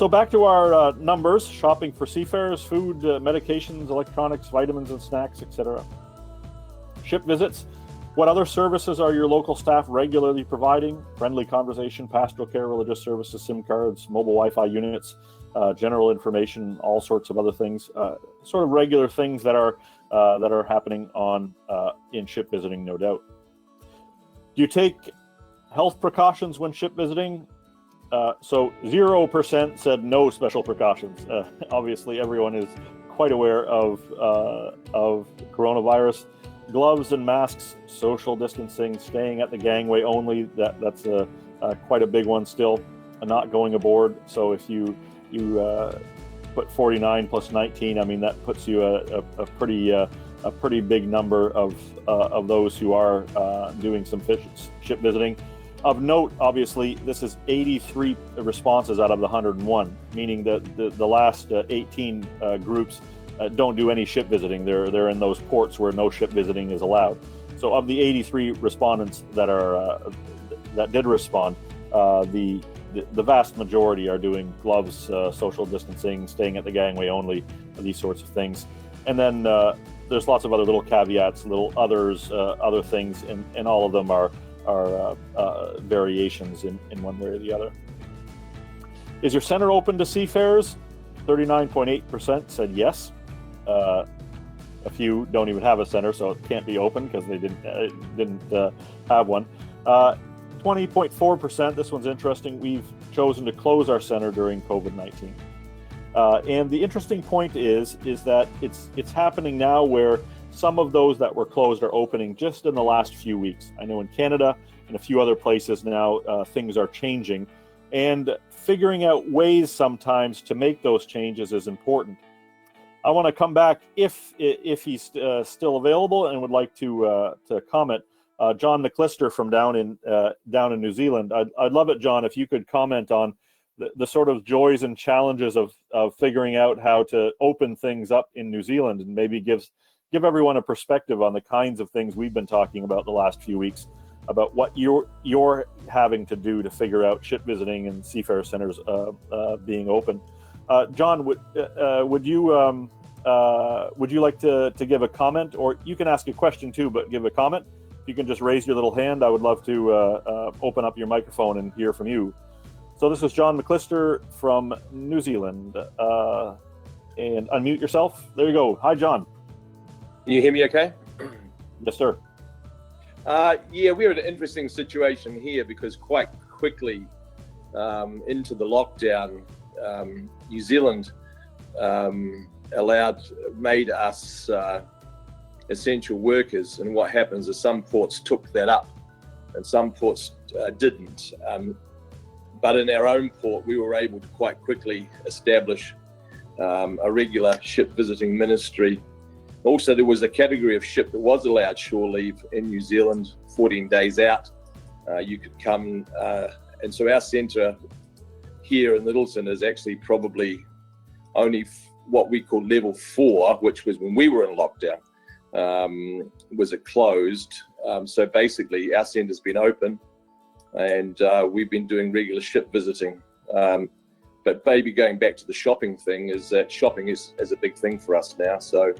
So back to our numbers, shopping for seafarers, food, medications, electronics, vitamins and snacks, etc. Ship visits. What other services are your local staff regularly providing? Friendly conversation, pastoral care, religious services, SIM cards, mobile Wi-Fi units, general information, all sorts of other things, sort of regular things that are happening on in ship visiting, no doubt. Do you take health precautions when ship visiting? So 0% said no special precautions. Obviously, everyone is quite aware of coronavirus. Gloves and masks, social distancing, staying at the gangway only. That's quite a big one still. Not going aboard. So if you put 49 plus 19, I mean that puts you a pretty big number of those who are doing some ship visiting. Of note, obviously, this is 83 responses out of the 101, meaning that the last 18 groups don't do any ship visiting. They're in those ports where no ship visiting is allowed. So of the 83 respondents that did respond, the vast majority are doing gloves, social distancing, staying at the gangway only, these sorts of things. And then there's lots of other little caveats, little others, other things, and all of them are variations in one way or the other. Is your center open to seafarers? 39.8% said yes. A few don't even have a center, so it can't be open because they didn't have one. 20.4%, this one's interesting, we've chosen to close our center during COVID-19. And the interesting point is that it's happening now where some of those that were closed are opening just in the last few weeks. I know in Canada and a few other places now, things are changing, and figuring out ways sometimes to make those changes is important. I want to come back if he's still available and would like to comment. John McClister from down in New Zealand. I'd love it, John, if you could comment on the sort of joys and challenges of figuring out how to open things up in New Zealand, and maybe give everyone a perspective on the kinds of things we've been talking about the last few weeks, about what you're having to do to figure out ship visiting and seafarer centers being open. John, would you like to give a comment, or you can ask a question too, but give a comment? You can just raise your little hand. I would love to open up your microphone and hear from you. So this is John McClister from New Zealand. And unmute yourself. There you go. Hi, John. Can you hear me okay? Yes, sir. Yeah, we're in an interesting situation here because quite quickly into the lockdown, New Zealand made us essential workers, and what happens is some ports took that up and some ports didn't. But in our own port, we were able to quite quickly establish a regular ship visiting ministry. Also, there was a category of ship that was allowed shore leave in New Zealand, 14 days out. You could come, and so our centre here in Littleton is actually probably only what we call level 4, which was when we were in lockdown. Was it closed? So basically, our centre's been open, and we've been doing regular ship visiting. But maybe going back to the shopping thing, is that shopping is a big thing for us now. So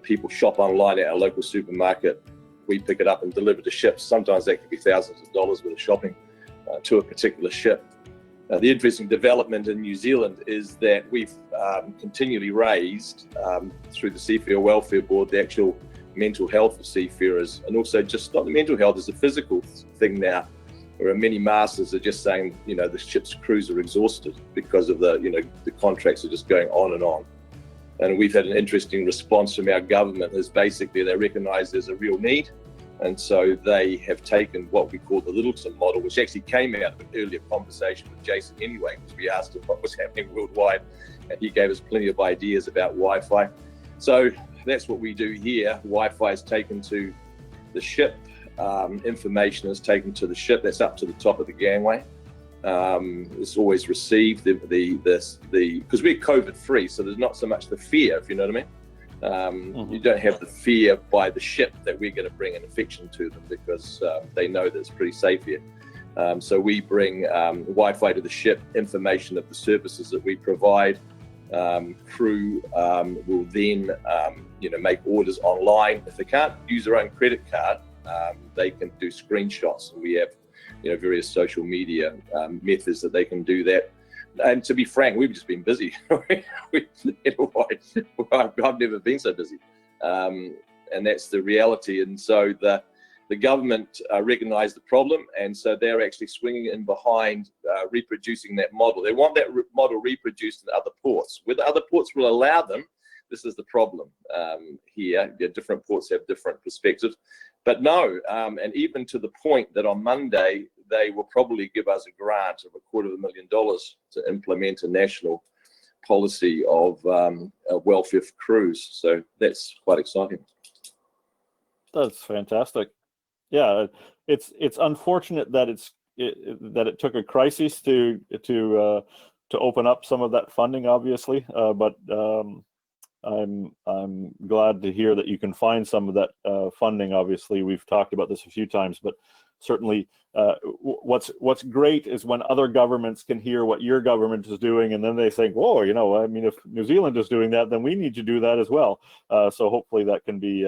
people shop online at our local supermarket. We pick it up and deliver to ships. Sometimes that could be thousands of dollars worth of shopping to a particular ship. The interesting development in New Zealand is that we've continually raised through the Seafarer Welfare Board the actual mental health of seafarers, and also just not the mental health, is a physical thing now, where many masters are just saying, the ship's crews are exhausted because of the contracts are just going on and on. And we've had an interesting response from our government, is basically they recognise there's a real need. And so they have taken what we call the Littleton model, which actually came out of an earlier conversation with Jason anyway, because we asked him what was happening worldwide, and he gave us plenty of ideas about Wi-Fi. So that's what we do here. Wi-Fi is taken to the ship, information is taken to the ship. That's up to the top of the gangway. It's always received because we're COVID-free, so there's not so much the fear, if you know what I mean. You don't have the fear by the ship that we're going to bring an infection to them, because they know that it's pretty safe here. So we bring Wi-Fi to the ship, information of the services that we provide. Crew will then, make orders online. If they can't use their own credit card, they can do screenshots, and we have, various social media methods that they can do that. And to be frank, we've just been busy. I've never been so busy, and that's the reality. And so the government recognised the problem, and so they're actually swinging in behind reproducing that model. They want that model reproduced in other ports. Whether other ports will allow them, this is the problem here. Different ports have different perspectives. But no, and even to the point that on Monday, they will probably give us a grant of $250,000 to implement a national policy of welfare for crews. So that's quite exciting. That's fantastic. Yeah, it's unfortunate that it took a crisis to open up some of that funding, obviously. But I'm glad to hear that you can find some of that funding. Obviously, we've talked about this a few times, but certainly what's great is when other governments can hear what your government is doing, and then they think, whoa, if New Zealand is doing that, then we need to do that as well. So hopefully that can be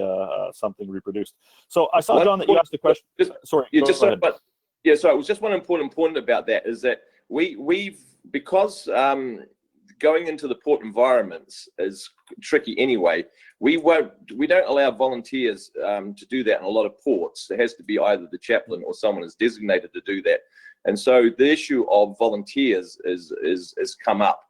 something reproduced. So I saw, John, that you asked the question. Sorry, yeah, go ahead. So it was just one important point about that is that we've because going into the port environments is tricky anyway. We don't allow volunteers to do that in a lot of ports. There has to be either the chaplain or someone is designated to do that. And so the issue of volunteers is come up.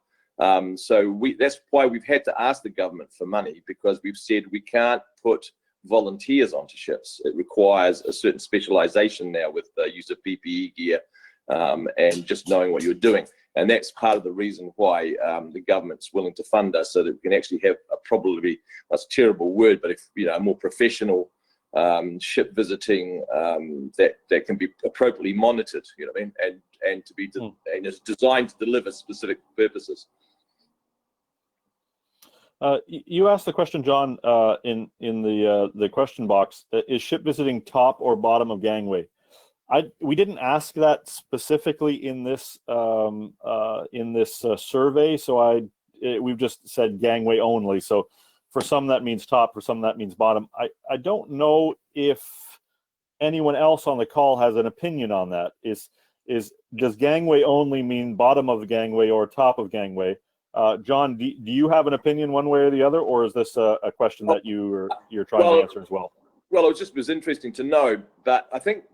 So that's why we've had to ask the government for money, because we've said we can't put volunteers onto ships. It requires a certain specialization now with the use of PPE gear and just knowing what you're doing. And that's part of the reason why the government's willing to fund us, so that we can actually have probably, that's a terrible word, but if a more professional ship visiting that can be appropriately monitored, and to be and it's designed to deliver specific purposes. You asked the question, John, in the question box: is ship visiting top or bottom of gangway? We didn't ask that specifically in this survey, so we've just said gangway only. So for some that means top, for some that means bottom. I don't know if anyone else on the call has an opinion on that. Does gangway only mean bottom of the gangway or top of gangway? John, do you have an opinion one way or the other, or is this a question that you're trying to answer as well? Well, it was interesting to know, but I think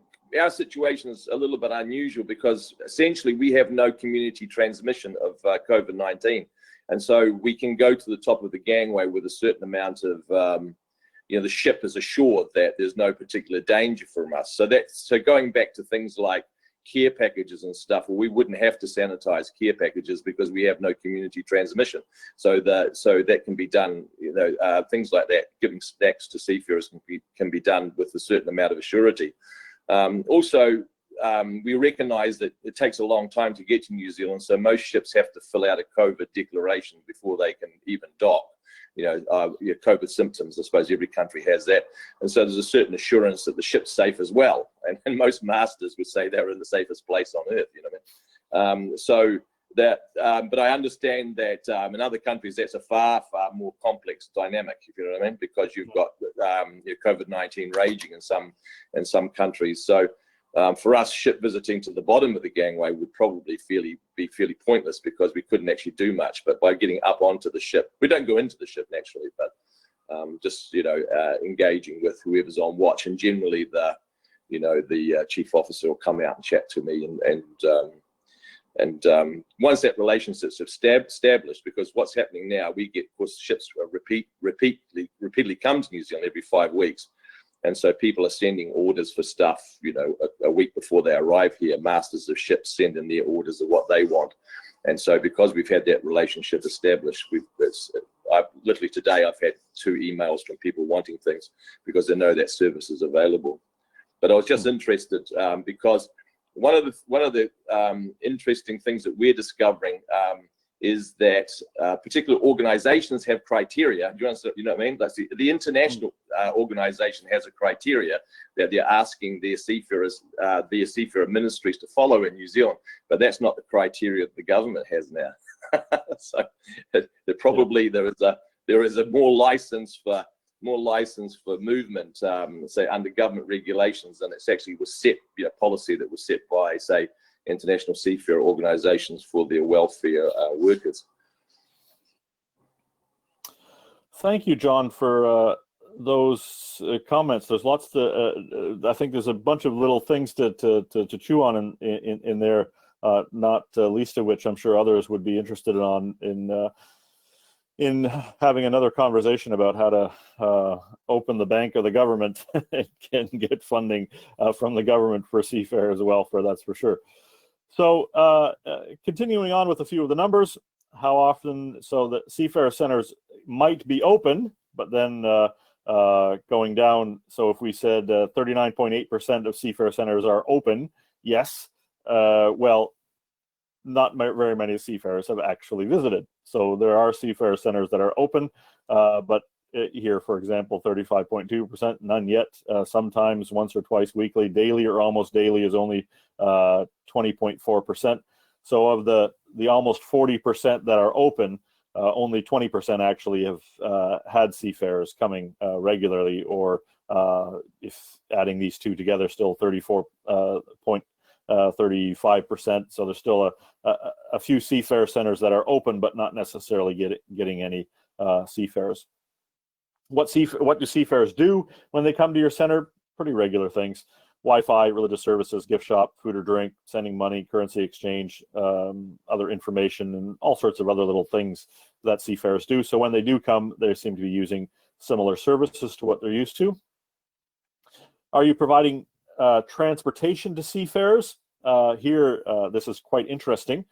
our situation is a little bit unusual because essentially we have no community transmission of COVID-19. And so we can go to the top of the gangway with a certain amount of, the ship is assured that there's no particular danger from us. So going back to things like care packages and stuff, well, we wouldn't have to sanitize care packages because we have no community transmission. So that can be done, things like that, giving snacks to seafarers can be done with a certain amount of assurity. Also, we recognize that it takes a long time to get to New Zealand, so most ships have to fill out a COVID declaration before they can even dock. COVID symptoms, I suppose every country has that. And so there's a certain assurance that the ship's safe as well. And most masters would say they're in the safest place on earth, but I understand that in other countries, that's a far, far more complex dynamic, if you know what I mean, because you've got COVID-19 raging in some countries. So for us, ship visiting to the bottom of the gangway would probably be fairly pointless because we couldn't actually do much. But by getting up onto the ship, we don't go into the ship naturally, but just engaging with whoever's on watch, and generally the chief officer will come out and chat to me, and once that relationship's established, because what's happening now, we get, of course, ships repeatedly come to New Zealand every 5 weeks. And so people are sending orders for stuff, a week before they arrive here. Masters of ships send in their orders of what they want. And so because we've had that relationship established, literally today I've had 2 emails from people wanting things because they know that service is available. But I was just interested because one of the interesting things that we're discovering is that particular organizations have criteria. Do you understand? You know what I mean? Like the international organization has a criteria that they're asking their seafarer ministries to follow in New Zealand, but that's not the criteria that the government has now. So there probably there is a more license for movement, say under government regulations, than it's actually was set, policy that was set by, say, international seafarer organizations for their welfare workers. Thank you, John, for those comments. There's lots to. I think there's a bunch of little things to chew on in there. Not least of which I'm sure others would be interested in having another conversation about how to open the bank of the government and get funding from the government for seafarers' welfare. That's for sure. So continuing on with a few of the numbers, how often, so the seafarer centers might be open, but then going down. So if we said 39.8% of seafarer centers are open, yes, well, not very many seafarers have actually visited. So there are seafarer centers that are open, but here, for example, 35.2%, none yet. Sometimes once or twice weekly, daily or almost daily is only 20.4%. So of the almost 40% that are open, only 20% actually have had seafarers coming regularly, or if adding these two together, still 35%. So there's still a few seafarer centers that are open, but not necessarily getting any seafarers. What do seafarers do when they come to your center? Pretty regular things: Wi-Fi, religious services, gift shop, food or drink, sending money, currency exchange, other information, and all sorts of other little things that seafarers do. So when they do come, they seem to be using similar services to what they're used to. Are you providing transportation to seafarers? Here, this is quite interesting.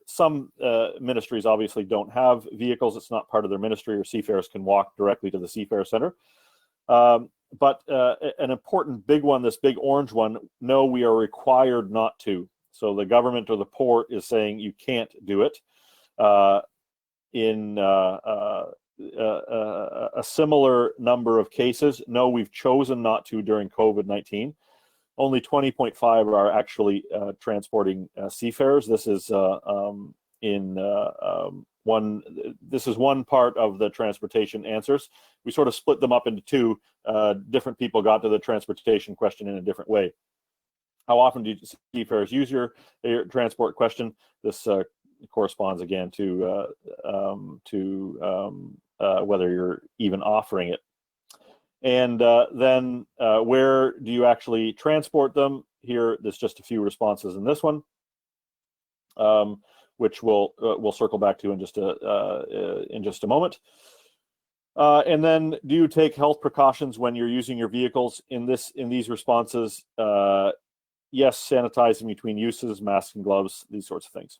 Some ministries obviously don't have vehicles. It's not part of their ministry, or seafarers can walk directly to the Seafarer Center. But an important big one, this big orange one, no, we are required not to. So the government or the port is saying you can't do it. In a similar number of cases, no, we've chosen not to during COVID-19. Only 20.5 are actually transporting seafarers. This is this is one part of the transportation answers. We sort of split them up into two. Different people got to the transportation question in a different way. How often do seafarers use your transport question? This corresponds again to whether you're even offering it. And then where do you actually transport them? Here, there's just a few responses in this one, which we'll circle back to in just a moment. And then, do you take health precautions when you're using your vehicles? In these responses, yes, sanitizing between uses, masks and gloves, these sorts of things.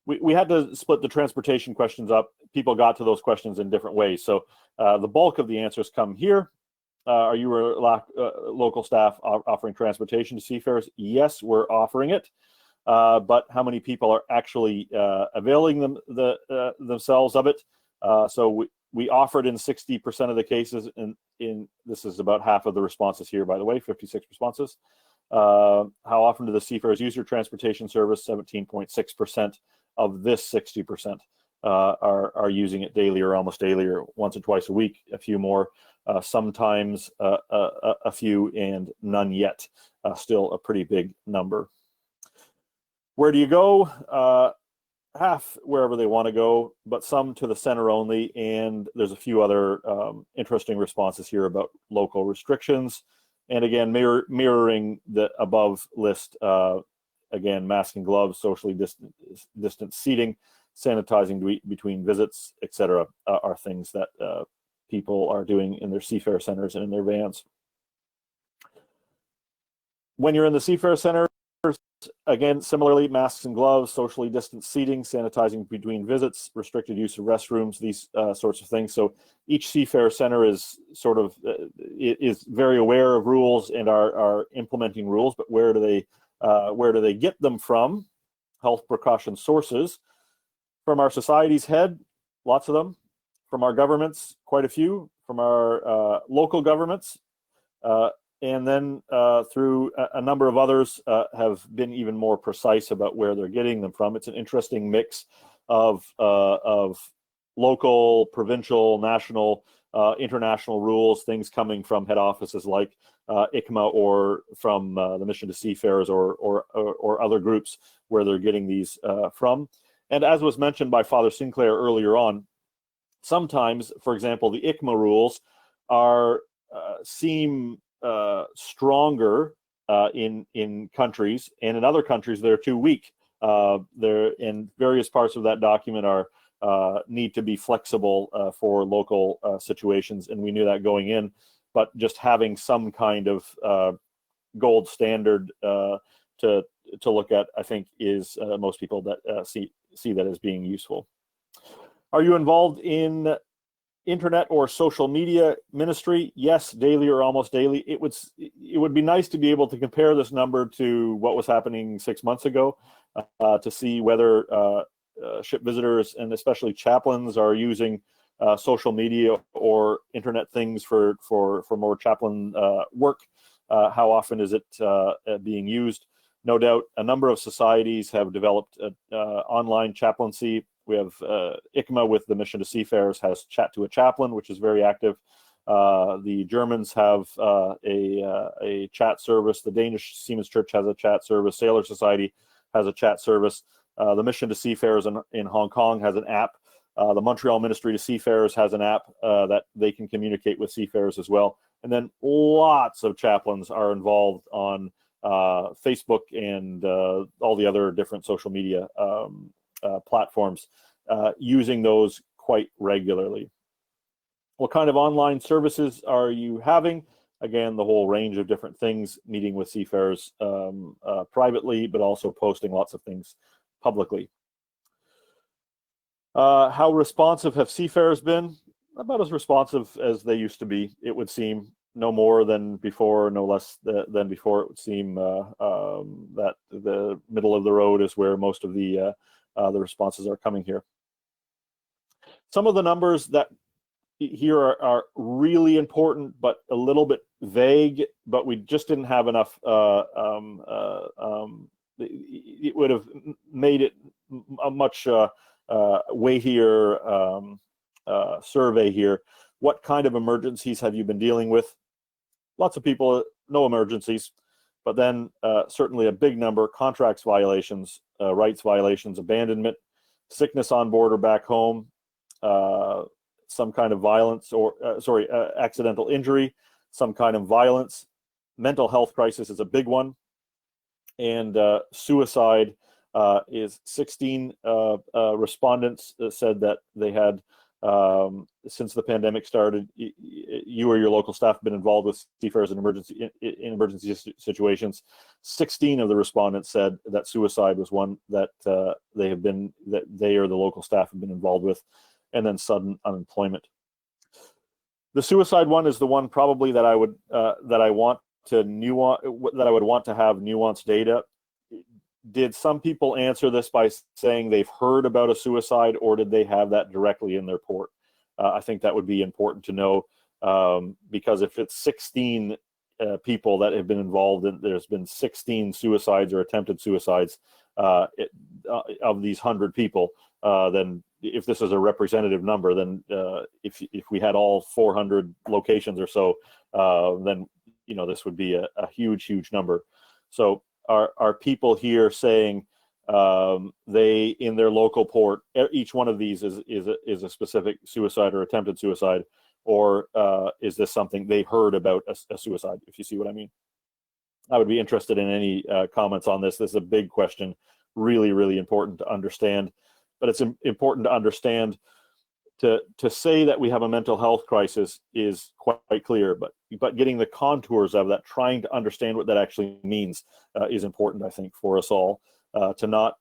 We had to split the transportation questions up. People got to those questions in different ways. So the bulk of the answers come here. Are you local staff offering transportation to seafarers? Yes, we're offering it. But how many people are actually availing themselves of it? So we offered in 60% of the cases. In this is about half of the responses here, by the way, 56 responses. How often do the seafarers use your transportation service? 17.6% of this 60% are using it daily or almost daily, or once or twice a week. A few more, sometimes a few, and none yet. Still a pretty big number. Where do you go? Half wherever they want to go, but some to the center only. And there's a few other interesting responses here about local restrictions. And again, mirroring the above list, again, mask and gloves, socially distant seating, sanitizing between visits, etc., are things that people are doing in their seafarer centers and in their vans. When you're in the seafarer center, again, similarly, masks and gloves, socially distant seating, sanitizing between visits, restricted use of restrooms, these sorts of things. So each seafarer center is sort of is very aware of rules and are implementing rules. But where do they get them from? Health precaution sources. From our society's head, lots of them. From our governments, quite a few. From our local governments. And then through a number of others have been even more precise about where they're getting them from. It's an interesting mix of local, provincial, national, international rules, things coming from head offices like ICMA or from the Mission to Seafarers or other groups where they're getting these from. And as was mentioned by Father Sinclair earlier on, sometimes, for example, the ICMA rules seem stronger in countries, and in other countries they're too weak. There in various parts of that document are need to be flexible for local situations, and we knew that going in. But just having some kind of gold standard to look at, I think, is most people that see that as being useful. Are you involved in internet or social media ministry? Yes, daily or almost daily. It would be nice to be able to compare this number to what was happening 6 months ago, to see whether ship visitors and especially chaplains are using social media or internet things for more chaplain work. How often is it being used? No doubt a number of societies have developed online chaplaincy. We have ICMA with the Mission to Seafarers has Chat to a Chaplain, which is very active. The Germans have a chat service. The Danish Seamen's Church has a chat service. Sailor Society has a chat service. The Mission to Seafarers in Hong Kong has an app. The Montreal Ministry to Seafarers has an app that they can communicate with seafarers as well. And then lots of chaplains are involved on Facebook and all the other different social media platforms, using those quite regularly. What kind of online services are you having? Again, the whole range of different things, meeting with seafarers privately, but also posting lots of things publicly. How responsive have seafarers been? About as responsive as they used to be, it would seem. No more than before, no less than before. It would seem that the middle of the road is where most of the responses are coming here. Some of the numbers that here are really important, but a little bit vague, but we just didn't have enough. It would have made it a much weightier survey here. What kind of emergencies have you been dealing with? Lots of people, no emergencies, but then certainly a big number: contracts violations, rights violations, abandonment, sickness on board or back home, some kind of violence or accidental injury, some kind of violence. Mental health crisis is a big one, and suicide is 16 respondents said that they had. Since the pandemic started, you or your local staff have been involved with seafarers in emergency situations. 16 of the respondents said that suicide was one that they or the local staff have been involved with, and then sudden unemployment. The suicide one is the one probably that I would want to have nuanced data. Did some people answer this by saying they've heard about a suicide, or did they have that directly in their port? I think that would be important to know, because if it's 16 people that have been involved, and there's been 16 suicides or attempted suicides of these 100 people, then if this is a representative number, then if we had all 400 locations or so, then this would be a huge number. So are people here saying they in their local port, each one of these is a specific suicide or attempted suicide, or is this something they heard about a suicide, if you see what I mean? I would be interested in any comments on this. This is a big question, really important to understand, but it's important to understand. To say that we have a mental health crisis is quite clear, but getting the contours of that, trying to understand what that actually means, is important, I think, for us all, to not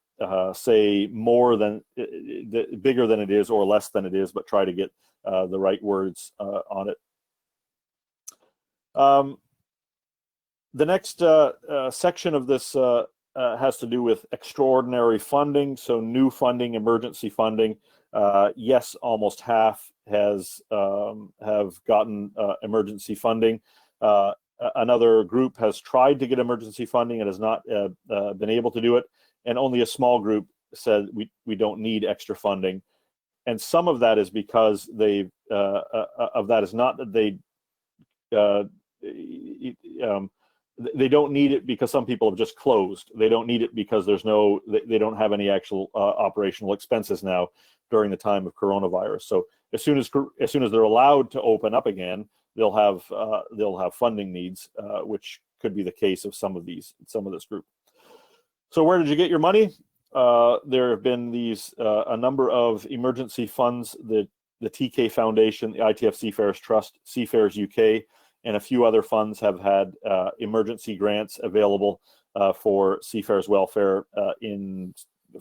say more than bigger than it is or less than it is, but try to get the right words on it. The next section of this has to do with extraordinary funding, so new funding, emergency funding. Yes, almost half have gotten emergency funding. Another group has tried to get emergency funding and has not been able to do it, and only a small group said we don't need extra funding. And some of that is because they is not that they don't need it because some people have just closed. They don't need it because they don't have any actual operational expenses now during the time of coronavirus. So as soon as they're allowed to open up again, they'll have funding needs, which could be the case of some of this group. So where did you get your money? There have been a number of emergency funds, the TK Foundation, the ITF Seafarers Trust, Seafarers UK, and a few other funds have had emergency grants available for seafarers' welfare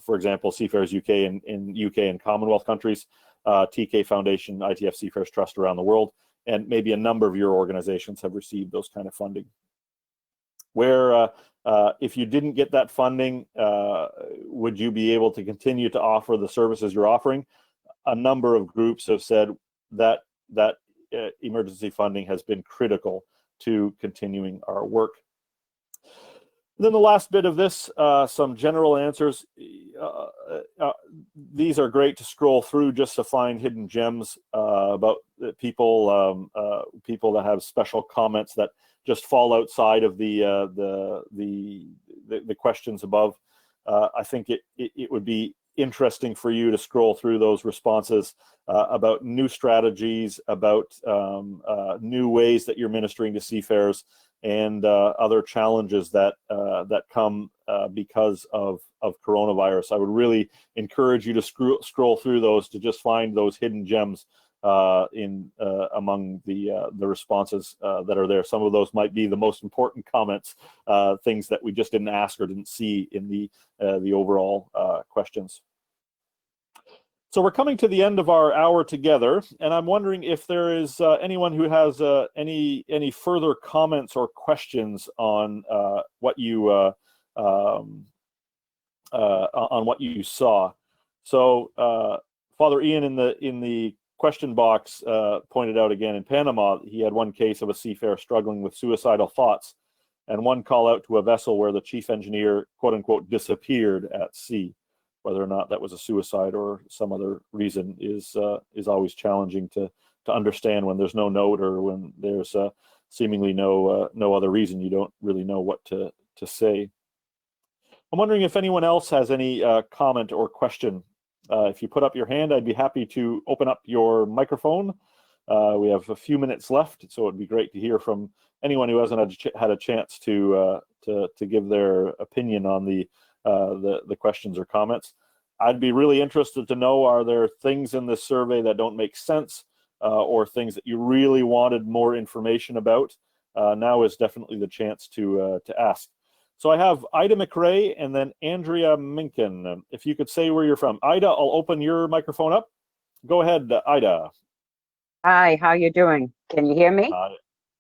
for example, Seafarers UK in UK and Commonwealth countries, TK Foundation, ITF Seafarers Trust around the world, and maybe a number of your organizations have received those kind of funding. Where if you didn't get that funding, would you be able to continue to offer the services you're offering? A number of groups have said that emergency funding has been critical to continuing our work. Then the last bit of this, some general answers. These are great to scroll through just to find hidden gems about people that have special comments that just fall outside of the questions above. I think it would be interesting for you to scroll through those responses about new strategies, about new ways that you're ministering to seafarers, and other challenges that come because of coronavirus. I would really encourage you to scroll through those to just find those hidden gems among the responses that are there. Some of those might be the most important comments, things that we just didn't ask or didn't see in the overall questions. So we're coming to the end of our hour together, and I'm wondering if there is anyone who has any further comments or questions on what you saw. So Father Ian in the question box pointed out again in Panama, he had one case of a seafarer struggling with suicidal thoughts, and one call out to a vessel where the chief engineer, quote unquote, disappeared at sea. Whether or not that was a suicide or some other reason is always challenging to understand when there's no note or when there's seemingly no other reason. You don't really know what to say. I'm wondering if anyone else has any comment or question. If you put up your hand, I'd be happy to open up your microphone. We have a few minutes left, so it'd be great to hear from anyone who hasn't had a chance to give their opinion on the questions or comments. I'd be really interested to know, are there things in this survey that don't make sense or things that you really wanted more information about? Now is definitely the chance to ask. So I have Ida McRae and then Andrea Minkin. If you could say where you're from. Ida, I'll open your microphone up. Go ahead, Ida. Hi, how you doing? Can you hear me?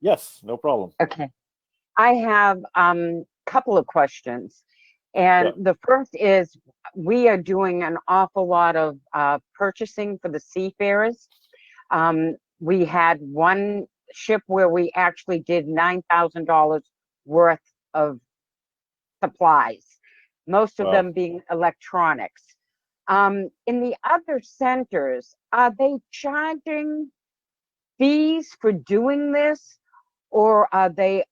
Yes, no problem. Okay. I have a couple of questions. And the first is, we are doing an awful lot of purchasing for the seafarers. We had one ship where we actually did $9,000 worth of supplies, most of them being electronics. In the other centers, are they charging fees for doing this, or are they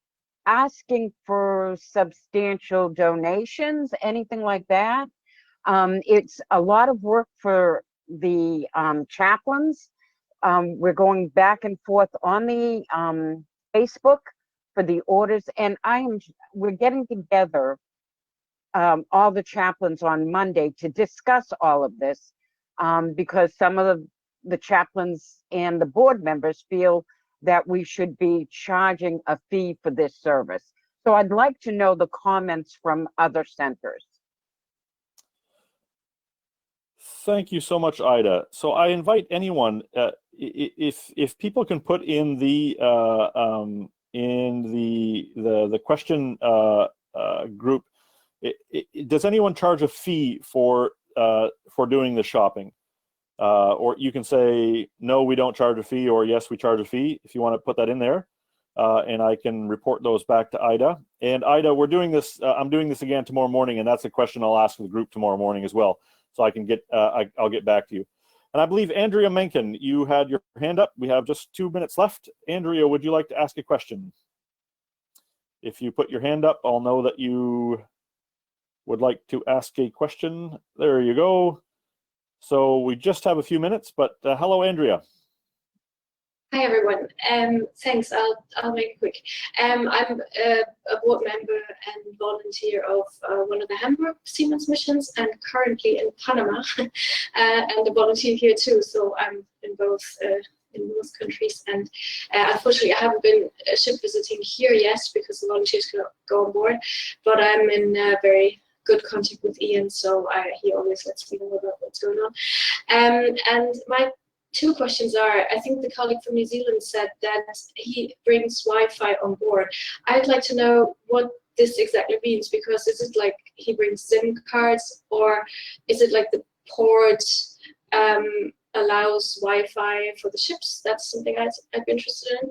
asking for substantial donations, anything like that? It's a lot of work for the chaplains. We're going back and forth on the Facebook for the orders, and we're getting together all the chaplains on Monday to discuss all of this, because some of the chaplains and the board members feel that we should be charging a fee for this service. So I'd like to know the comments from other centers. Thank you so much, Ida. So I invite anyone, if people can put in the question group Does anyone charge a fee for doing the shopping? Or you can say, no, we don't charge a fee, or yes, we charge a fee, if you want to put that in there. And I can report those back to Ida. And Ida, we're doing this, I'm doing this again tomorrow morning, and that's a question I'll ask the group tomorrow morning as well. So I can get, I'll get back to you. And I believe Andrea Menken, you had your hand up. We have just 2 minutes left. Andrea, would you like to ask a question? If you put your hand up, I'll know that you would like to ask a question. There you go. So we just have a few minutes, but hello, Andrea. Hi everyone. Thanks. I'll make it quick. I'm a board member and volunteer of one of the Hamburg Seamen's missions, and currently in Panama, and a volunteer here too. So I'm in both countries, and unfortunately I haven't been ship visiting here yet because the volunteers cannot go on board. But I'm in very good contact with Ian, so he always lets me know about what's going on. And my two questions are, I think the colleague from New Zealand said that he brings Wi-Fi on board. I'd like to know what this exactly means, because is it like he brings SIM cards, or is it like the port allows Wi-Fi for the ships? That's something I'd be interested in.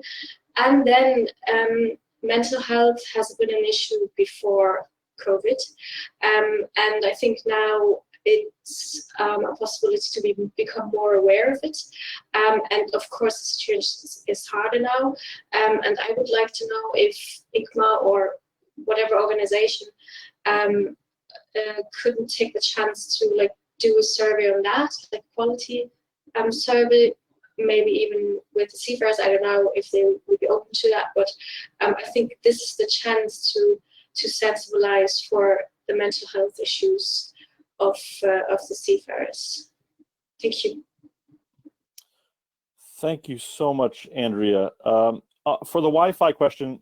And then mental health has been an issue before COVID, and I think now it's a possibility to become more aware of it. And of course, the situation is harder now. And I would like to know if ICMA or whatever organization couldn't take the chance to like do a survey on that, like quality survey, maybe even with the Seafarers. I don't know if they would be open to that, but I think this is the chance to sensibilize for the mental health issues of the Seafarers. Thank you. Thank you so much, Andrea. For the Wi-Fi question,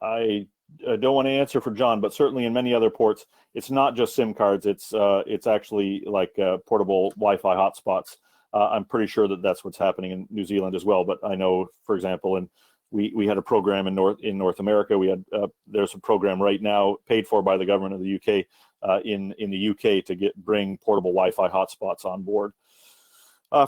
I don't want to answer for John, but certainly in many other ports, it's not just SIM cards. It's actually like portable Wi-Fi hotspots. I'm pretty sure that that's what's happening in New Zealand as well. But I know, for example, we had a program in North America. We had there's a program right now paid for by the government of the UK in the UK to bring portable Wi-Fi hotspots on board.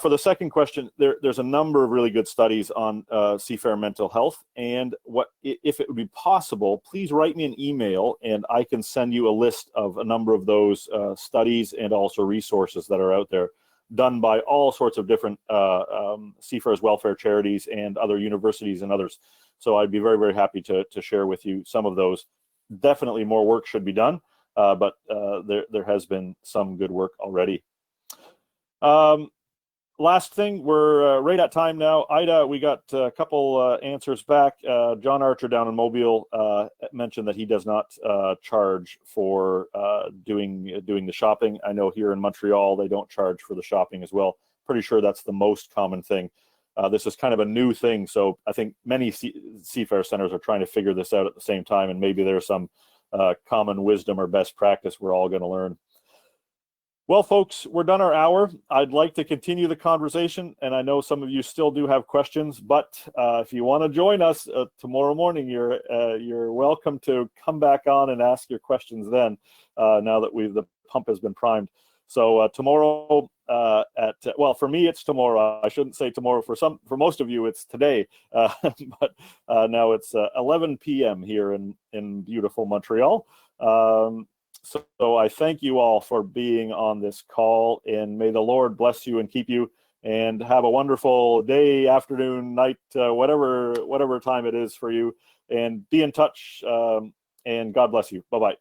For the second question, there's a number of really good studies on seafarer mental health, and if it would be possible, please write me an email and I can send you a list of a number of those studies and also resources that are out there, done by all sorts of different seafarers welfare charities and other universities and others. So I'd be very, very happy to share with you some of those. Definitely more work should be done, but there has been some good work already. Last thing, we're right at time now. Ida, we got a couple answers back. John Archer down in Mobile mentioned that he does not charge for doing the shopping. I know here in Montreal, they don't charge for the shopping as well. Pretty sure that's the most common thing. This is kind of a new thing, so I think many seafarer centers are trying to figure this out at the same time, and maybe there's some common wisdom or best practice we're all going to learn. Well, folks, we're done our hour. I'd like to continue the conversation, and I know some of you still do have questions, but if you want to join us tomorrow morning, you're welcome to come back on and ask your questions then, now that the pump has been primed. So tomorrow well, for me, it's tomorrow. I shouldn't say tomorrow. For most of you, it's today. But now it's 11 p.m. here in beautiful Montreal. So I thank you all for being on this call, and may the Lord bless you and keep you, and have a wonderful day, afternoon, night, whatever time it is for you, and be in touch, and God bless you. Bye-bye.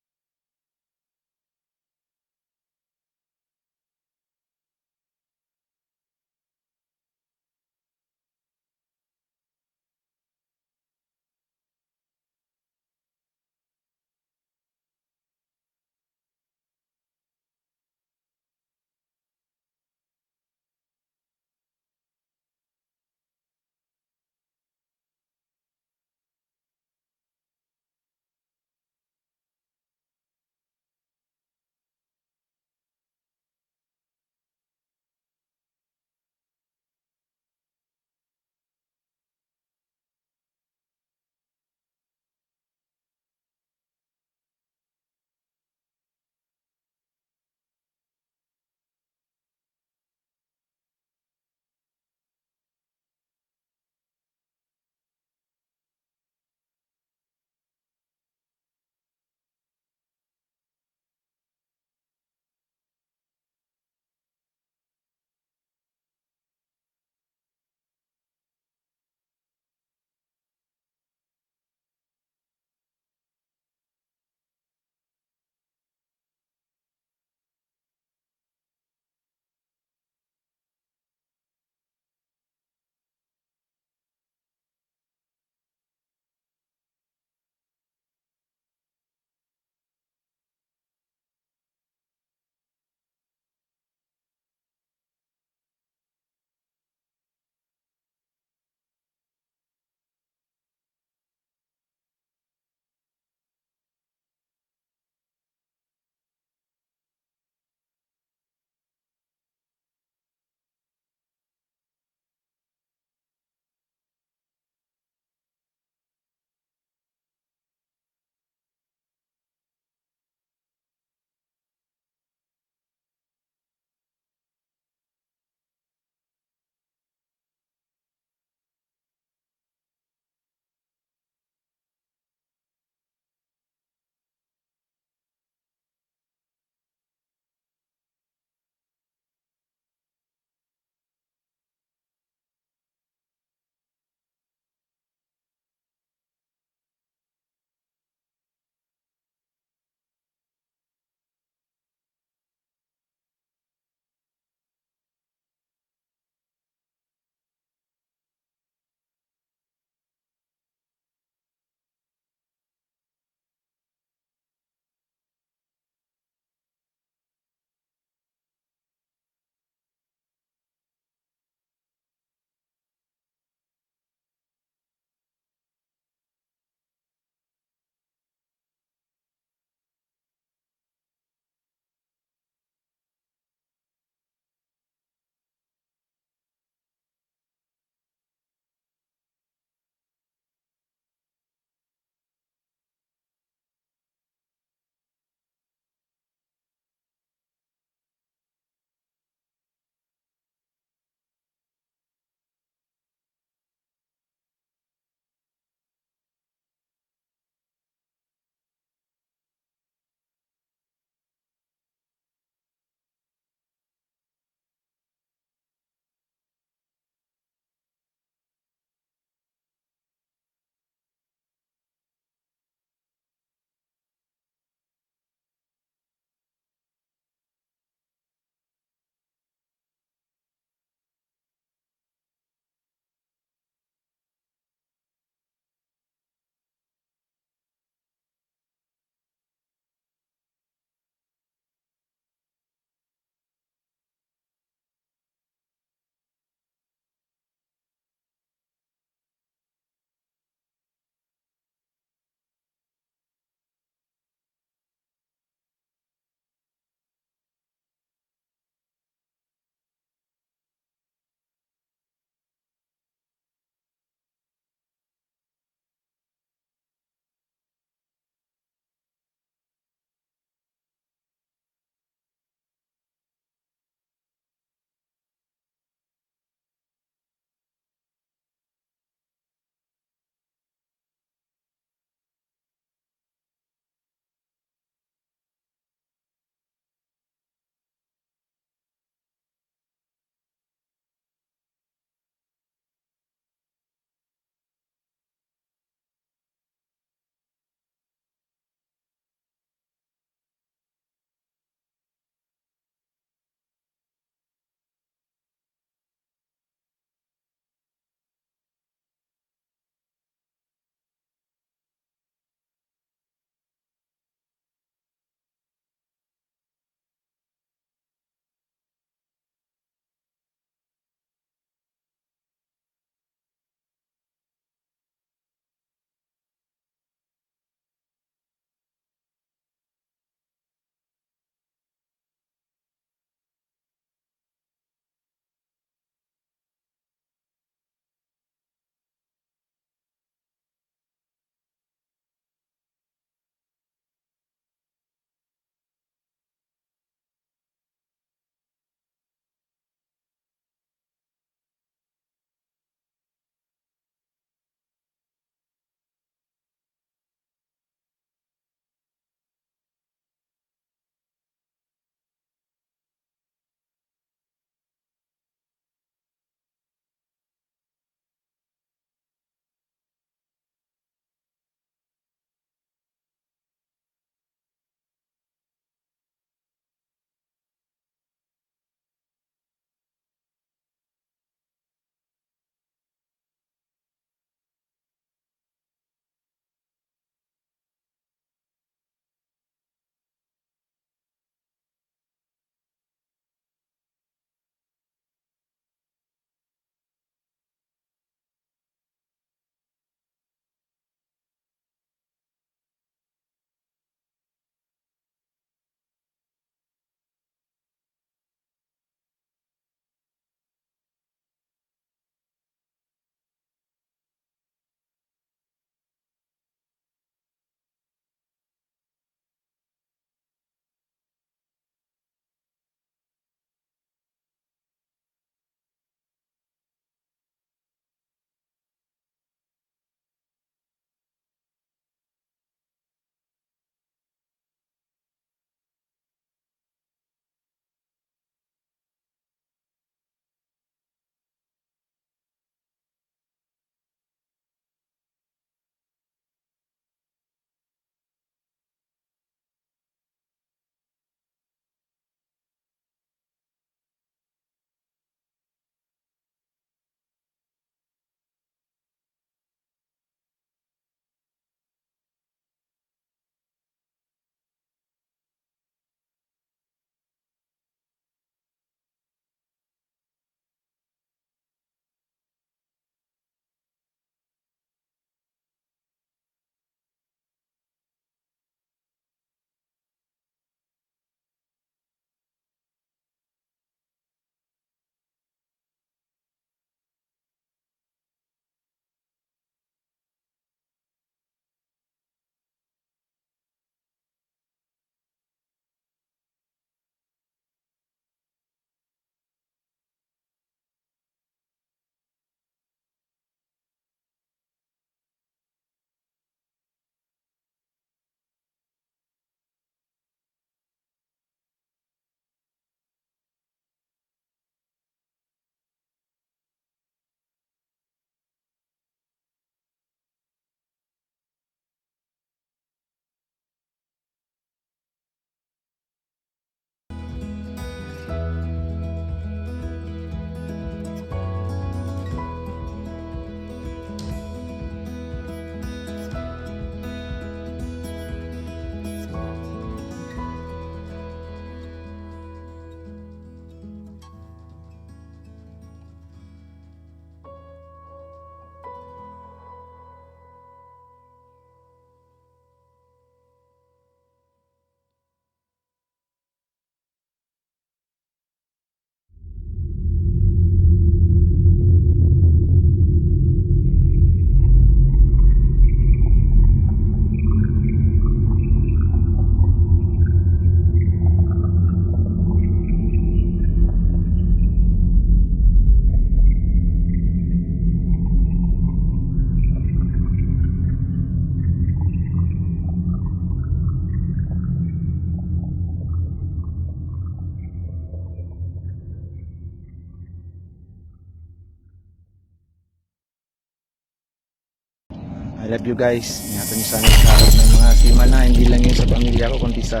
I love you guys. Ingatan niyo sana sa lahat ng mga seaman na, hindi lang yun sa pamilya ko, kundi sa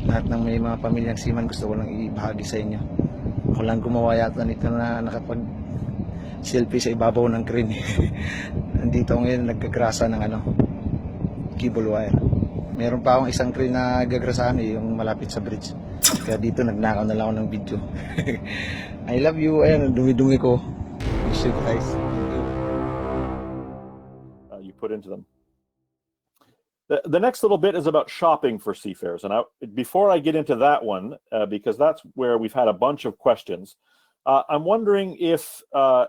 lahat ng may mga pamilyang seaman. Gusto ko lang ibahagi sa inyo. Ako lang gumawa yata nito na nakapag selfie sa ibabaw ng crane. Nandito ngayon nagkagrasa ng cable wire. Meron pa akong isang crane na gagrasahan yung malapit sa bridge. Kaya dito nagnakaw na lang ako ng video. I love you. Ayan, dumi-dumi ko. Miss you guys. You put into them. The next little bit is about shopping for seafarers. And before I get into that one, because that's where we've had a bunch of questions, I'm wondering if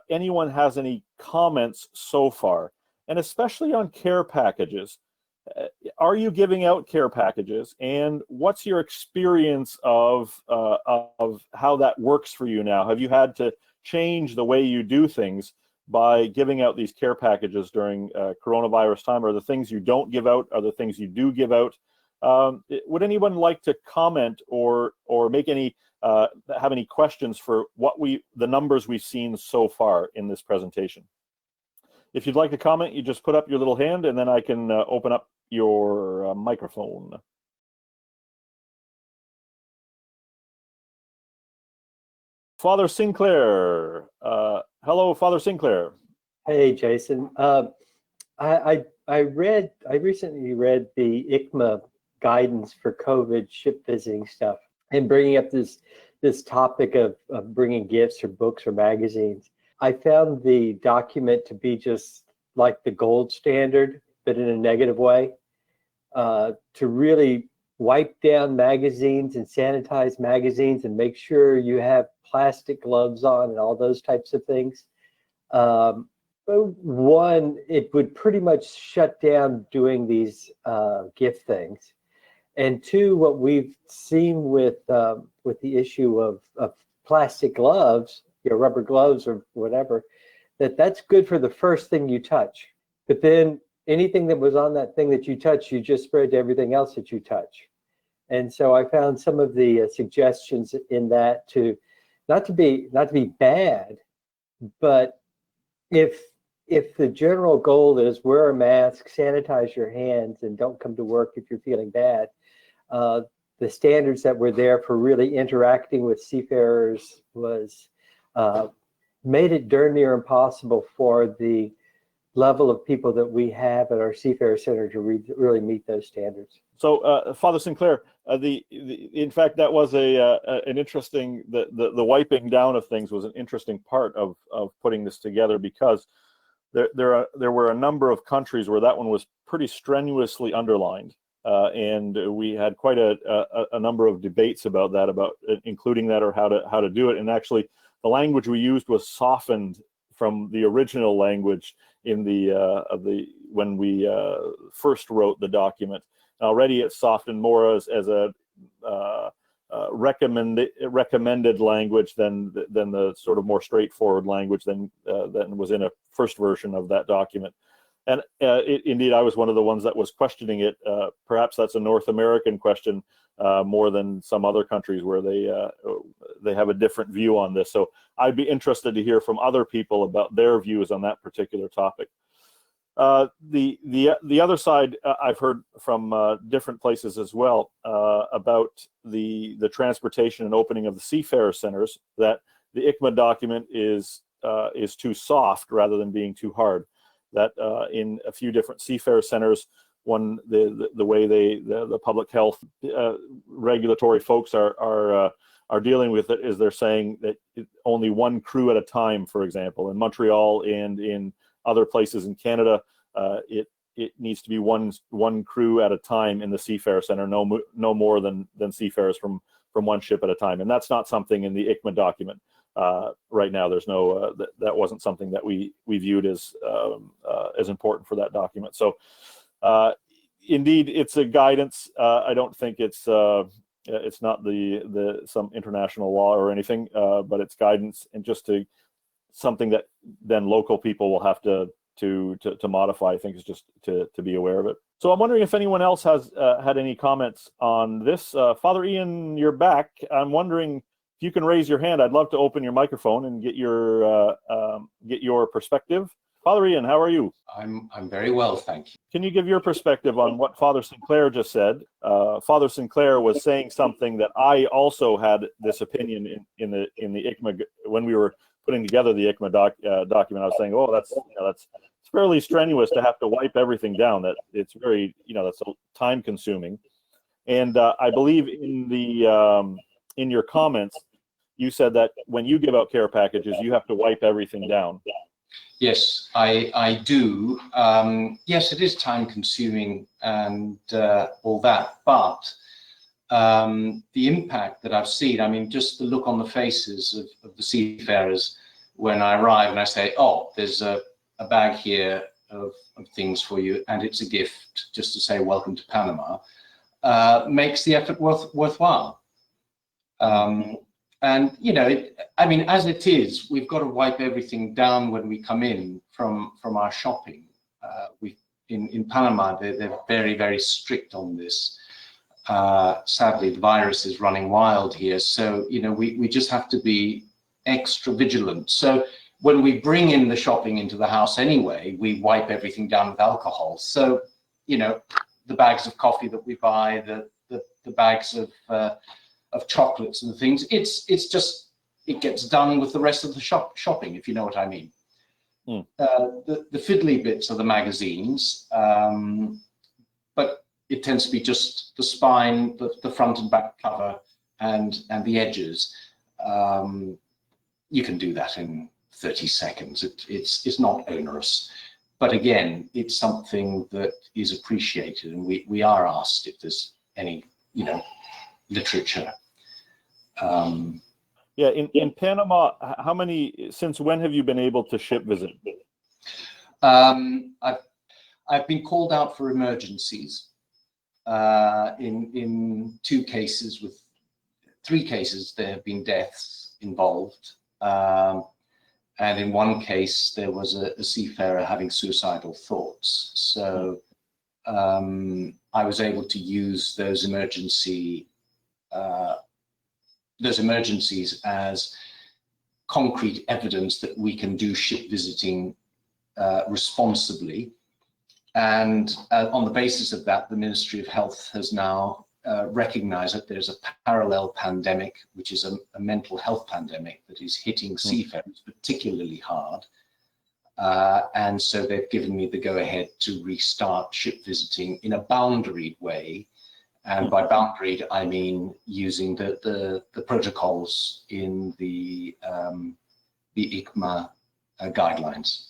anyone has any comments so far, and especially on care packages. Are you giving out care packages, and what's your experience of how that works for you now? Have you had to change the way you do things by giving out these care packages during coronavirus time? Are the things you don't give out, are the things you do give out? Would anyone like to comment or make any have any questions for the numbers we've seen so far in this presentation? If you'd like to comment, you just put up your little hand, and then I can open up your microphone. Father Sinclair. Hello, Father Sinclair. Hey, Jason. I recently read the ICMA guidance for COVID ship visiting stuff, and bringing up this topic of bringing gifts or books or magazines. I found the document to be just like the gold standard, but in a negative way, to really wipe down magazines and sanitize magazines and make sure you have plastic gloves on and all those types of things. One, it would pretty much shut down doing these gift things. And two, what we've seen with the issue of plastic gloves, rubber gloves or whatever, that's good for the first thing you touch. But then anything that was on that thing that you touch, you just spread to everything else that you touch. And so I found some of the suggestions in that to not to be bad, but if the general goal is wear a mask, sanitize your hands, and don't come to work if you're feeling bad, the standards that were there for really interacting with seafarers was made it darn near impossible for the level of people that we have at our Seafarer Center to really meet those standards. So, Father Sinclair, in fact, that was an interesting, the wiping down of things was an interesting part of putting this together, because there were a number of countries where that one was pretty strenuously underlined, and we had quite a number of debates about that, about including that or how to do it. And actually, the language we used was softened from the original language in when we first wrote the document. Already it's softened more as a recommended language than the sort of more straightforward language than was in a first version of that document. And indeed, I was one of the ones that was questioning it. Perhaps that's a North American question more than some other countries where they have a different view on this. So I'd be interested to hear from other people about their views on that particular topic. The other side, I've heard from different places as well about the transportation and opening of the Seafarer centers, that the ICMA document is too soft rather than being too hard. That in a few different Seafarer centers, the way the public health regulatory folks are dealing with it is they're saying that only one crew at a time, for example. In Montreal and in other places in Canada, it needs to be one crew at a time in the Seafarer Center, no more than seafarers from one ship at a time. And that's not something in the ICMA document. Right now, there's no that wasn't something that we viewed as important for that document. So indeed, it's a guidance. I don't think it's not some international law or anything, but it's guidance, and just something that then local people will have to modify. I think is just to be aware of it. So I'm wondering if anyone else has had any comments on this. Father Ian, you're back. I'm wondering if you can raise your hand. I'd love to open your microphone and get your perspective. Father Ian, how are you? I'm very well, thank you. Can you give your perspective on what Father Sinclair just said? Father Sinclair was saying something that I also had this opinion in the ICMA when we were putting together the ICMA document. I was saying, oh, that's it's fairly strenuous to have to wipe everything down. That it's very that's time consuming. And I believe in your comments, you said that when you give out care packages, you have to wipe everything down. Yes, I do. Yes, it is time consuming and all that, but the impact that I've seen, I mean, just the look on the faces of the seafarers when I arrive and I say, oh, there's a bag here of things for you and it's a gift, just to say welcome to Panama, makes the effort worthwhile. And I mean, as it is, we've got to wipe everything down when we come in from our shopping. In Panama, they're very, very strict on this. Sadly, the virus is running wild here, so we just have to be extra vigilant. So when we bring in the shopping into the house anyway, we wipe everything down with alcohol. So the bags of coffee that we buy, the bags of chocolates and things, it gets done with the rest of the shopping, if you know what I mean. The fiddly bits are the magazines, but it tends to be just the spine, the front and back cover, and the edges. You can do that in 30 seconds. It's not onerous, but again, it's something that is appreciated, and we are asked if there's any literature. Yeah, in Panama, since when have you been able to ship visit? I've been called out for emergencies in 2 cases. With 3 cases there have been deaths involved, and in 1 case there was a seafarer having suicidal thoughts. So I was able to use those emergencies as concrete evidence that we can do ship visiting responsibly. And on the basis of that, the Ministry of Health has now recognized that there's a parallel pandemic, which is a mental health pandemic that is hitting seafarers particularly hard. And so they've given me the go-ahead to restart ship visiting in a boundaried way. And by boundaried, I mean using the protocols in the ICMA guidelines.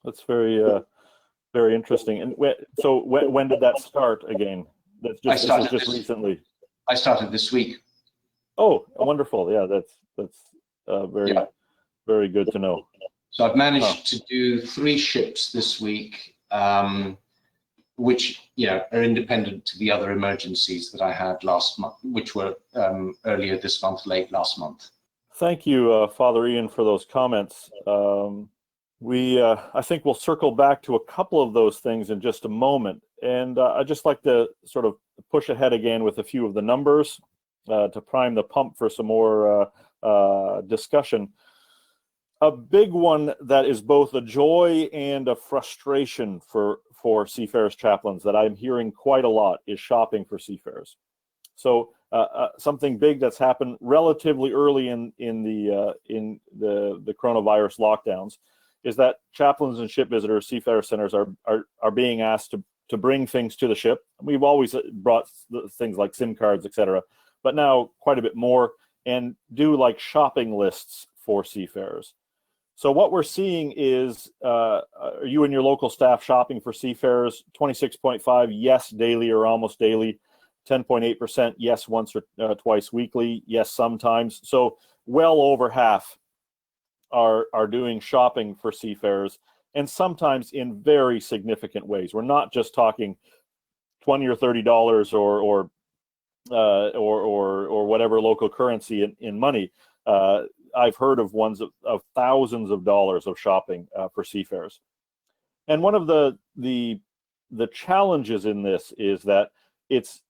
That's very interesting. And so when did that start again? This is just recently. I started this week. Oh, wonderful! Yeah, that's very good to know. So I've managed to do 3 ships this week, which are independent to the other emergencies that I had last month, which were earlier this month, late last month. Thank you, Father Ian, for those comments. I think we'll circle back to a couple of those things in just a moment. And I'd just like to sort of push ahead again with a few of the numbers to prime the pump for some more discussion. A big one that is both a joy and a frustration for seafarers chaplains that I'm hearing quite a lot is shopping for seafarers. So something big that's happened relatively early in the coronavirus lockdowns is that chaplains and ship visitors, seafarer centers are being asked to bring things to the ship. We've always brought things like SIM cards, etc., but now quite a bit more, and do like shopping lists for seafarers. So what we're seeing is, are you and your local staff shopping for seafarers? 26.5, yes, daily or almost daily. 10.8%, yes, once or twice weekly, yes, sometimes. So well over half are doing shopping for seafarers, and sometimes in very significant ways. We're not just talking $20 or $30 or whatever local currency in money. I've heard of ones of thousands of dollars of shopping for seafarers. And one of the challenges in this is that it's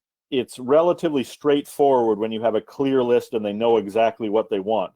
relatively straightforward when you have a clear list and they know exactly what they want.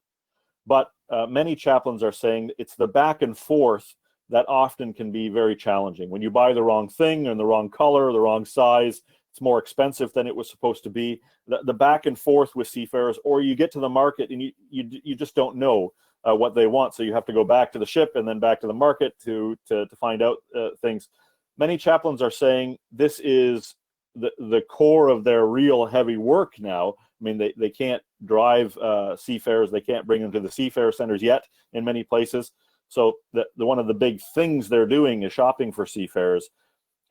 But many chaplains are saying it's the back and forth that often can be very challenging. When you buy the wrong thing and the wrong color, the wrong size, it's more expensive than it was supposed to be. The back and forth with seafarers, or you get to the market and you just don't know what they want, so you have to go back to the ship and then back to the market to find out things. Many chaplains are saying this is the core of their real heavy work now. I mean, they can't drive seafarers, they can't bring them to the seafarer centers yet in many places. So one of the big things they're doing is shopping for seafarers,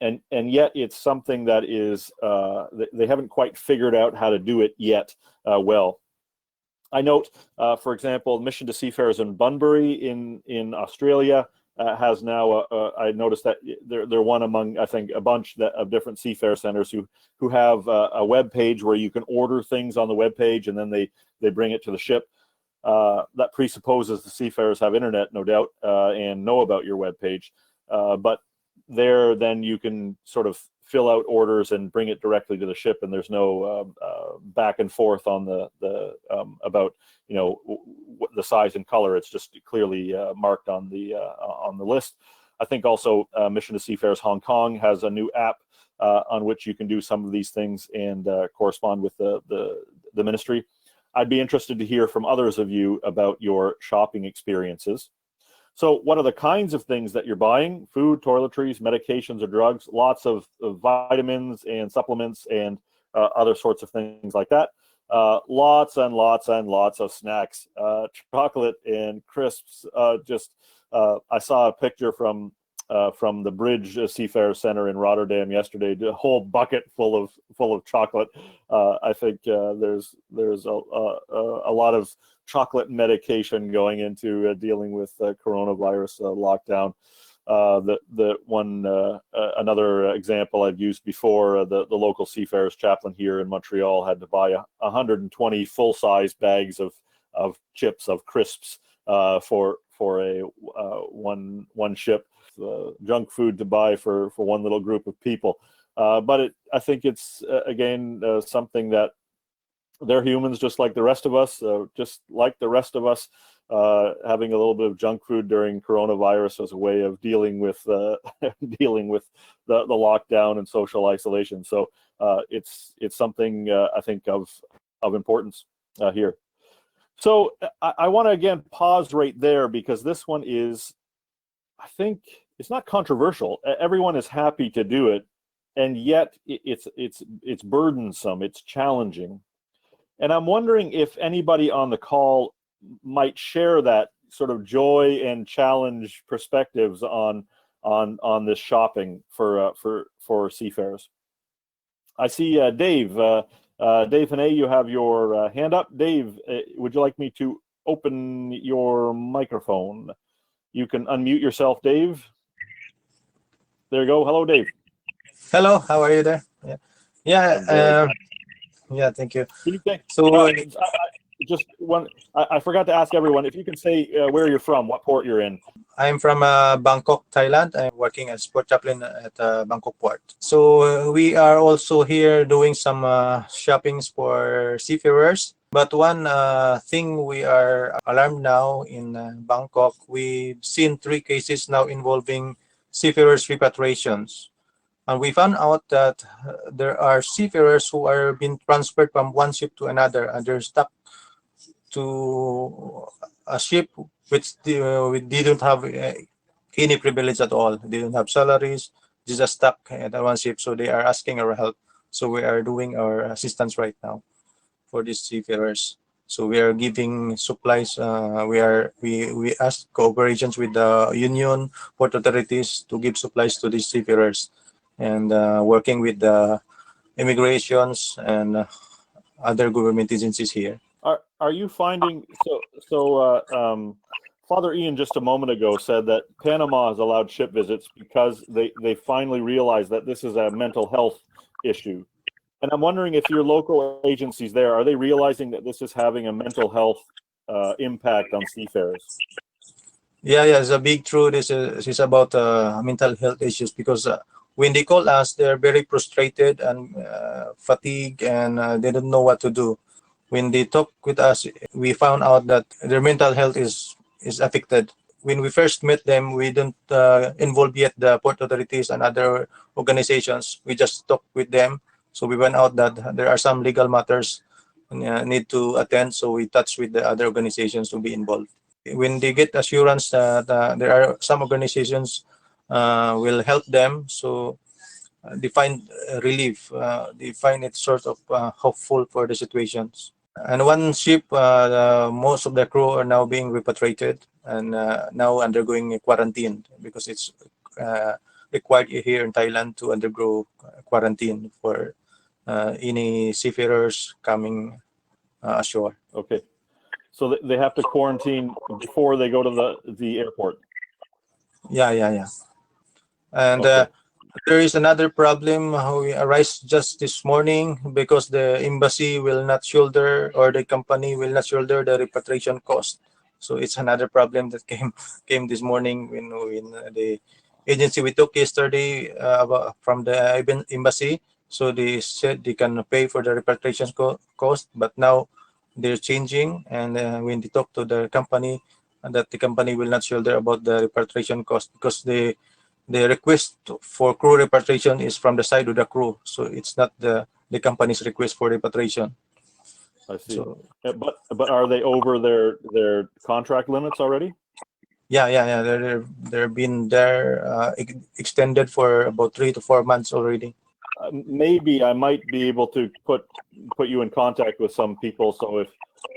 and yet it's something that is they haven't quite figured out how to do it yet well. I note, for example, Mission to Seafarers in Bunbury in Australia has now. I noticed that they're one among, I think, a bunch of different seafarer centers who have a web page where you can order things on the web page, and then they bring it to the ship. That presupposes the seafarers have internet, no doubt, and know about your web page. But there, then you can sort of fill out orders and bring it directly to the ship, and there's no back and forth on the about the size and color. It's just clearly marked on the list. I think also Mission to Seafarers Hong Kong has a new app on which you can do some of these things and correspond with the ministry. I'd be interested to hear from others of you about your shopping experiences. So what are the kinds of things that you're buying? Food, toiletries, medications, or drugs? Lots of vitamins and supplements and other sorts of things like that. Lots and lots and lots of snacks, chocolate and crisps. I saw a picture from the Bridge Seafarer Center in Rotterdam yesterday. A whole bucket full of chocolate. I think there's a lot of chocolate medication going into dealing with coronavirus lockdown. Another example I've used before, the local seafarers chaplain here in Montreal had to buy 120 full-size bags of chips, of crisps for a one ship. Junk food to buy for one little group of people, but I think it's again something that they're humans just like the rest of us. Having a little bit of junk food during coronavirus as a way of dealing with dealing with the lockdown and social isolation. So it's something I think of importance here. So I want to again pause right there, because this one is, I think, it's not controversial. Everyone is happy to do it, and yet it's burdensome. It's challenging, and I'm wondering if anybody on the call might share that sort of joy and challenge perspectives on this shopping for seafarers. I see Dave. Dave Hane, you have your hand up. Dave, would you like me to open your microphone? You can unmute yourself, Dave. There you go. Hello, Dave. Hello, how are you there? Yeah, thank you. Can you say, So, I forgot to ask everyone if you can say where you're from, what port you're in. I'm from Bangkok, Thailand. I'm working as port chaplain at Bangkok Port. So we are also here doing some shoppings for seafarers. But one thing we are alarmed now in Bangkok, we've seen 3 cases now involving seafarers repatriations. And we found out that there are seafarers who are being transferred from one ship to another, and they're stuck to a ship which they don't have any privilege at all. They don't have salaries, they're just stuck at one ship. So they are asking our help. So we are doing our assistance right now for these seafarers. So we are giving supplies. We ask cooperations with the union, port authorities to give supplies to these seafarers, and working with the immigrations and other government agencies here. Are you finding Father Ian just a moment ago said that Panama has allowed ship visits because they finally realized that this is a mental health issue. And I'm wondering if your local agencies there, are they realizing that this is having a mental health impact on seafarers? Yeah, it's a big truth. This is about mental health issues, because when they call us, they're very frustrated and fatigued, and they don't know what to do. When they talk with us, we found out that their mental health is affected. When we first met them, we didn't involve yet the port authorities and other organizations. We just talked with them. So we went out that there are some legal matters need to attend. So we touched with the other organizations to be involved. When they get assurance that there are some organizations will help them, so they find relief. They find it sort of hopeful for the situations. And one ship, most of the crew are now being repatriated and now undergoing a quarantine because it's required here in Thailand to undergo quarantine for any seafarers coming ashore. Okay. So they have to quarantine before they go to the airport. Yeah. And Okay. there is another problem who arise just this morning because the embassy will not shoulder, or the company will not shoulder, the repatriation cost. So it's another problem that came this morning when the agency we took yesterday from the embassy. So they said they can pay for the repatriation cost, but now they're changing, and when they talk to the company, that the company will not shoulder about the repatriation cost because the request for crew repatriation is from the side of the crew, so it's not the company's request for repatriation. I see. So, but are they over their contract limits already? yeah. They're been there extended for about 3 to 4 months already. Maybe I might be able to put you in contact with some people. So if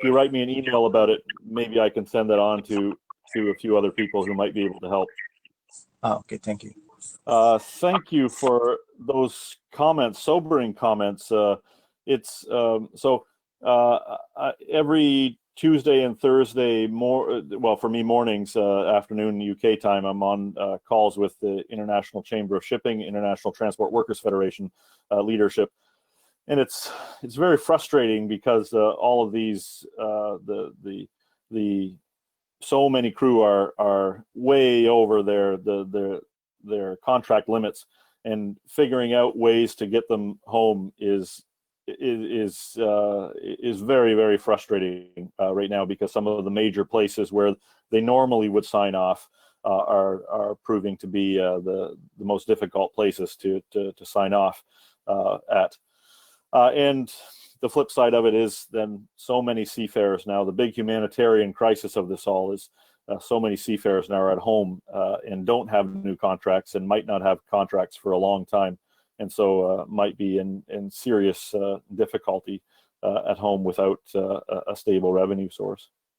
you write me an email about it, maybe I can send that on to a few other people who might be able to help. Okay, thank you. Thank you for those comments, sobering comments. It's every Tuesday and Thursday, for me, mornings, afternoon UK time, I'm on calls with the International Chamber of Shipping, International Transport Workers Federation leadership, and it's very frustrating because all of these the so many crew are way over their contract limits, and figuring out ways to get them home is very, very frustrating right now, because some of the major places where they normally would sign off are proving to be the most difficult places to sign off at. And the flip side of it is then so many seafarers now, the big humanitarian crisis of this all is so many seafarers now are at home and don't have new contracts and might not have contracts for a long time. And so might be in serious difficulty at home without a stable revenue source.